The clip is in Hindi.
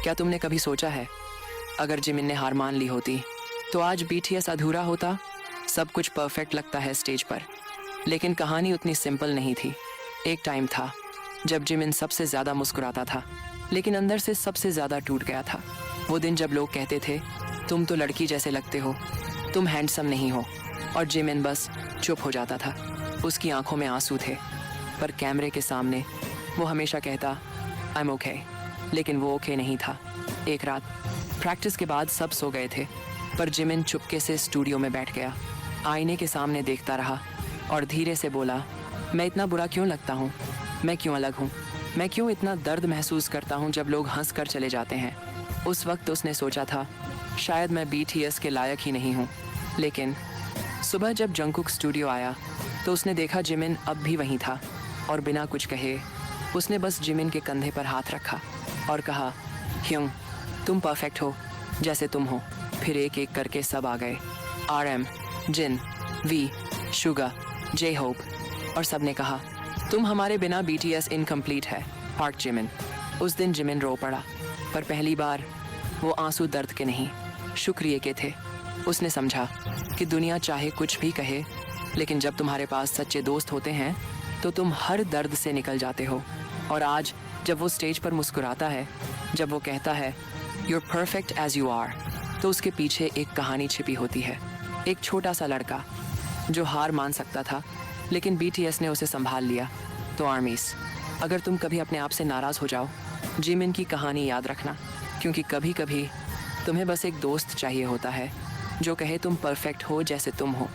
क्या तुमने कभी सोचा है, अगर जिमिन ने हार मान ली होती तो आज बीटीएस अधूरा होता? सब कुछ परफेक्ट लगता है स्टेज पर, लेकिन कहानी उतनी सिंपल नहीं थी। एक टाइम था जब जिमिन सबसे ज़्यादा मुस्कुराता था, लेकिन अंदर से सबसे ज़्यादा टूट गया था। वो दिन जब लोग कहते थे, तुम तो लड़की जैसे लगते हो, तुम हैंडसम नहीं हो, और जिमिन बस चुप हो जाता था। उसकी आंखों में आंसू थे, पर कैमरे के सामने वो हमेशा कहता, आई एम ओके, लेकिन वो ओके नहीं था। एक रात प्रैक्टिस के बाद सब सो गए थे, पर जिमिन चुपके से स्टूडियो में बैठ गया। आईने के सामने देखता रहा और धीरे से बोला, मैं इतना बुरा क्यों लगता हूँ? मैं क्यों अलग हूँ? मैं क्यों इतना दर्द महसूस करता हूँ जब लोग हंस कर चले जाते हैं? उस वक्त उसने सोचा था, शायद मैं बीटीएस के लायक ही नहीं हूँ। लेकिन सुबह जब जंगकुक स्टूडियो आया तो उसने देखा जिमिन अब भी वहीं था, और बिना कुछ कहे उसने बस जिमिन के कंधे पर हाथ रखा और कहा, ह्योंग, तुम परफेक्ट हो जैसे तुम हो। फिर एक एक करके सब आ गए, RM, Jin, V, Suga, J Hope, और सब ने कहा, तुम हमारे बिना बीटीएस इनकम्प्लीट है। Park Jimin. उस दिन जिमिन रो पड़ा, पर पहली बार वो आंसू दर्द के नहीं, शुक्रिया के थे। उसने समझा कि दुनिया चाहे कुछ भी कहे, लेकिन जब तुम्हारे पास सच्चे दोस्त होते हैं तो तुम हर दर्द से निकल जाते हो। और आज जब वो स्टेज पर मुस्कुराता है, जब वो कहता है, you're perfect as you are, तो उसके पीछे एक कहानी छिपी होती है। एक छोटा सा लड़का जो हार मान सकता था, लेकिन बीटीएस ने उसे संभाल लिया। तो आर्मीज, अगर तुम कभी अपने आप से नाराज़ हो जाओ, जिमिन की कहानी याद रखना, क्योंकि कभी कभी तुम्हें बस एक दोस्त चाहिए होता है जो कहे तुम परफेक्ट हो जैसे तुम हो।